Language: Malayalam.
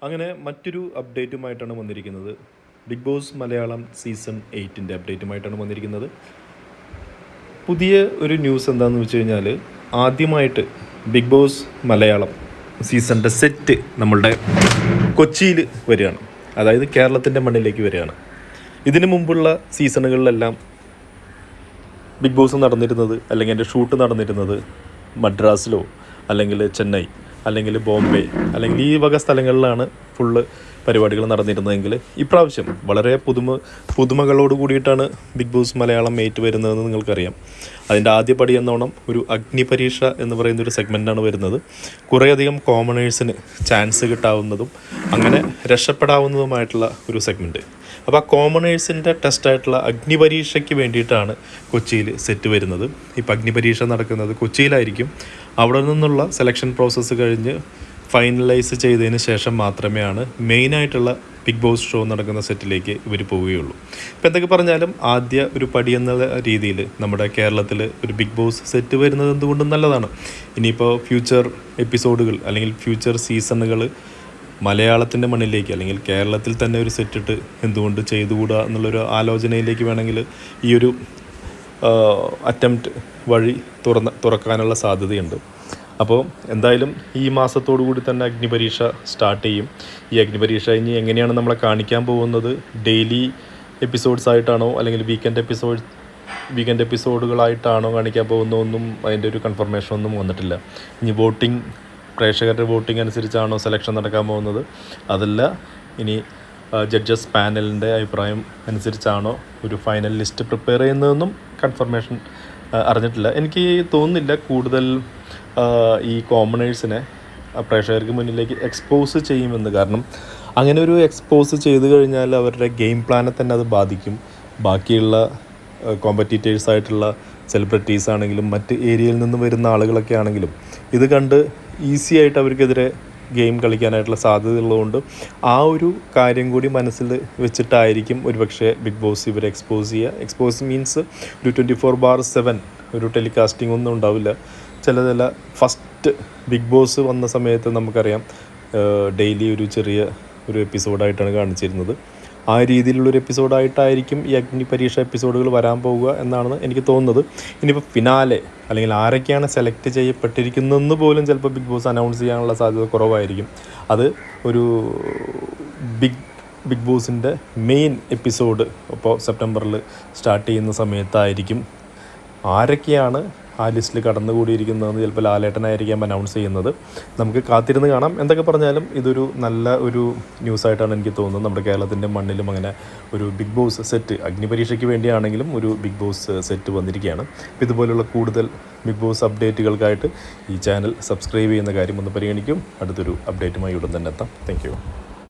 അങ്ങനെ മറ്റൊരു അപ്ഡേറ്റുമായിട്ടാണ് വന്നിരിക്കുന്നത്. ബിഗ് ബോസ് മലയാളം സീസൺ 8 അപ്ഡേറ്റുമായിട്ടാണ് വന്നിരിക്കുന്നത്. പുതിയ ഒരു ന്യൂസ് എന്താണെന്ന് വെച്ച് കഴിഞ്ഞാൽ, ആദ്യമായിട്ട് ബിഗ് ബോസ് മലയാളം സീസണിൻ്റെ സെറ്റ് നമ്മളുടെ കൊച്ചിയിൽ വരികയാണ്. അതായത് കേരളത്തിൻ്റെ മണ്ണിലേക്ക് വരികയാണ്. ഇതിനു മുമ്പുള്ള സീസണുകളിലെല്ലാം ബിഗ് ബോസ് നടന്നിരുന്നത്, അല്ലെങ്കിൽ എൻ്റെ ഷൂട്ട് നടന്നിരുന്നത് മദ്രാസിലോ അല്ലെങ്കിൽ ചെന്നൈ അല്ലെങ്കിൽ ബോംബെ അല്ലെങ്കിൽ ഈ വക സ്ഥലങ്ങളിലാണ് ഫുള്ള് പരിപാടികൾ നടന്നിരുന്നതെങ്കിൽ ഇപ്രാവശ്യം വളരെ പുതുമകളോട് കൂടിയിട്ടാണ് ബിഗ് ബോസ് മലയാളം 8 വരുന്നതെന്ന് നിങ്ങൾക്കറിയാം. അതിൻ്റെ ആദ്യപടി എന്നോണം ഒരു അഗ്നിപരീക്ഷ എന്ന് പറയുന്നൊരു സെഗ്മെൻറ്റാണ് വരുന്നത്. കുറേയധികം കോമണേഴ്സിന് ചാൻസ് കിട്ടാവുന്നതും അങ്ങനെ രക്ഷപ്പെടാവുന്നതുമായിട്ടുള്ള ഒരു സെഗ്മെൻറ്റ്. അപ്പോൾ ആ കോമണേഴ്സിൻ്റെ ടെസ്റ്റായിട്ടുള്ള അഗ്നിപരീക്ഷയ്ക്ക് വേണ്ടിയിട്ടാണ് കൊച്ചിയിൽ സെറ്റ് വരുന്നത്. ഇപ്പോൾ അഗ്നിപരീക്ഷ നടക്കുന്നത് കൊച്ചിയിലായിരിക്കും. അവിടെ നിന്നുള്ള സെലക്ഷൻ പ്രോസസ്സ് കഴിഞ്ഞ് ഫൈനലൈസ് ചെയ്തതിന് ശേഷം മാത്രമേ മെയിനായിട്ടുള്ള ബിഗ് ബോസ് ഷോ നടക്കുന്ന സെറ്റിലേക്ക് ഇവർ പോവുകയുള്ളൂ. ഇപ്പോൾ എന്തൊക്കെ പറഞ്ഞാലും ആദ്യ ഒരു പടി എന്ന രീതിയിൽ നമ്മുടെ കേരളത്തിൽ ഒരു ബിഗ് ബോസ് സെറ്റ് വരുന്നത് എന്തുകൊണ്ടും നല്ലതാണ്. ഇനിയിപ്പോൾ ഫ്യൂച്ചർ എപ്പിസോഡുകൾ അല്ലെങ്കിൽ ഫ്യൂച്ചർ സീസണുകൾ മലയാളത്തിൻ്റെ മണ്ണിലേക്ക് അല്ലെങ്കിൽ കേരളത്തിൽ തന്നെ ഒരു സെറ്റിട്ട് എന്തുകൊണ്ട് ചെയ്തുകൂടാ എന്നുള്ളൊരു ആലോചനയിലേക്ക് വേണമെങ്കിൽ ഈ ഒരു അറ്റംപ്റ്റ് വഴി തുറക്കാനുള്ള സാധ്യതയുണ്ട്. അപ്പോൾ എന്തായാലും ഈ മാസത്തോടു കൂടി തന്നെ അഗ്നിപരീക്ഷ സ്റ്റാർട്ട് ചെയ്യും. ഈ അഗ്നിപരീക്ഷ ഇനി എങ്ങനെയാണ് നമ്മളെ കാണിക്കാൻ പോകുന്നത്, ഡെയിലി എപ്പിസോഡ്സ് ആയിട്ടാണോ അല്ലെങ്കിൽ വീക്കെൻഡ് എപ്പിസോഡുകളായിട്ടാണോ കാണിക്കാൻ പോകുന്നതൊന്നും അതിൻ്റെ ഒരു കൺഫർമേഷൻ ഒന്നും വന്നിട്ടില്ല. ഇനി പ്രേക്ഷകരുടെ വോട്ടിംഗ് അനുസരിച്ചാണോ സെലക്ഷൻ നടക്കാൻ പോകുന്നത്, അതല്ല ഇനി ജഡ്ജസ് പാനലിൻ്റെ അഭിപ്രായം അനുസരിച്ചാണോ ഒരു ഫൈനൽ ലിസ്റ്റ് പ്രിപ്പയർ ചെയ്യുന്നതെന്നും കൺഫർമേഷൻ അറിഞ്ഞിട്ടില്ല. എനിക്ക് തോന്നുന്നില്ല കൂടുതൽ ഈ കോമണേഴ്സിനെ പ്രേക്ഷകർക്ക് മുന്നിലേക്ക് എക്സ്പോസ് ചെയ്യുമെന്ന്. കാരണം അങ്ങനെ ഒരു എക്സ്പോസ് ചെയ്ത് കഴിഞ്ഞാൽ അവരുടെ ഗെയിം പ്ലാനെ തന്നെ അത് ബാധിക്കും. ബാക്കിയുള്ള കോമ്പറ്റീറ്റേഴ്സായിട്ടുള്ള സെലിബ്രിറ്റീസ് ആണെങ്കിലും മറ്റ് ഏരിയയിൽ നിന്ന് വരുന്ന ആളുകളൊക്കെ ആണെങ്കിലും ഇത് കണ്ട് ഈസി ആയിട്ട് അവർക്കെതിരെ ഗെയിം കളിക്കാനായിട്ടുള്ള സാധ്യതയുള്ളതുകൊണ്ട് ആ ഒരു കാര്യം കൂടി മനസ്സിൽ വെച്ചിട്ടായിരിക്കും ഒരുപക്ഷെ ബിഗ് ബോസ് ഇവരെ എക്സ്പോസ് ചെയ്യുക. എക്സ്പോസ് മീൻസ് ഒരു 24/7 ഒരു ടെലികാസ്റ്റിംഗ് ഒന്നും ഉണ്ടാവില്ല. ചില ഫസ്റ്റ് ബിഗ് ബോസ് വന്ന സമയത്ത് നമുക്കറിയാം ഡെയിലി ഒരു ചെറിയ ഒരു എപ്പിസോഡായിട്ടാണ് കാണിച്ചിരുന്നത്. ആ രീതിയിലുള്ളൊരു എപ്പിസോഡായിട്ടായിരിക്കും ഈ അഗ്നിപരീക്ഷ എപ്പിസോഡുകൾ വരാൻ പോവുക എന്നാണ് എനിക്ക് തോന്നുന്നത്. ഇനിയിപ്പോൾ ഫിനാലെ അല്ലെങ്കിൽ ആരൊക്കെയാണ് സെലക്ട് ചെയ്യപ്പെട്ടിരിക്കുന്നതെന്ന് പോലും ചിലപ്പോൾ ബിഗ് ബോസ് അനൗൺസ് ചെയ്യാനുള്ള സാധ്യത കുറവായിരിക്കും. അത് ഒരു ബിഗ് ബോസിൻ്റെ മെയിൻ എപ്പിസോഡ് ഇപ്പോൾ സെപ്റ്റംബറിൽ സ്റ്റാർട്ട് ചെയ്യുന്ന സമയത്തായിരിക്കും ആരൊക്കെയാണ് ആ ലിസ്റ്റിൽ കടന്നുകൂടിയിരിക്കുന്നതെന്ന് ചിലപ്പോൾ ലാലേട്ടനായിരിക്കാം അനൗൺസ് ചെയ്യുന്നത്. നമുക്ക് കാത്തിരുന്ന് കാണാം. എന്തൊക്കെ പറഞ്ഞാലും ഇതൊരു നല്ല ഒരു ന്യൂസായിട്ടാണ് എനിക്ക് തോന്നുന്നത്. നമ്മുടെ കേരളത്തിൻ്റെ മണ്ണിലും അങ്ങനെ ഒരു ബിഗ് ബോസ് സെറ്റ് അഗ്നിപരീക്ഷയ്ക്ക് വേണ്ടിയാണെങ്കിലും ഒരു ബിഗ് ബോസ് സെറ്റ് വന്നിരിക്കുകയാണ്. ഇതുപോലുള്ള കൂടുതൽ ബിഗ് ബോസ് അപ്ഡേറ്റുകൾക്കായിട്ട് ഈ ചാനൽ സബ്സ്ക്രൈബ് ചെയ്യുന്ന കാര്യം ഒന്ന് പരിഗണിക്കും. അടുത്തൊരു അപ്ഡേറ്റുമായി ഉടൻ തന്നെ എത്താം. Thank you.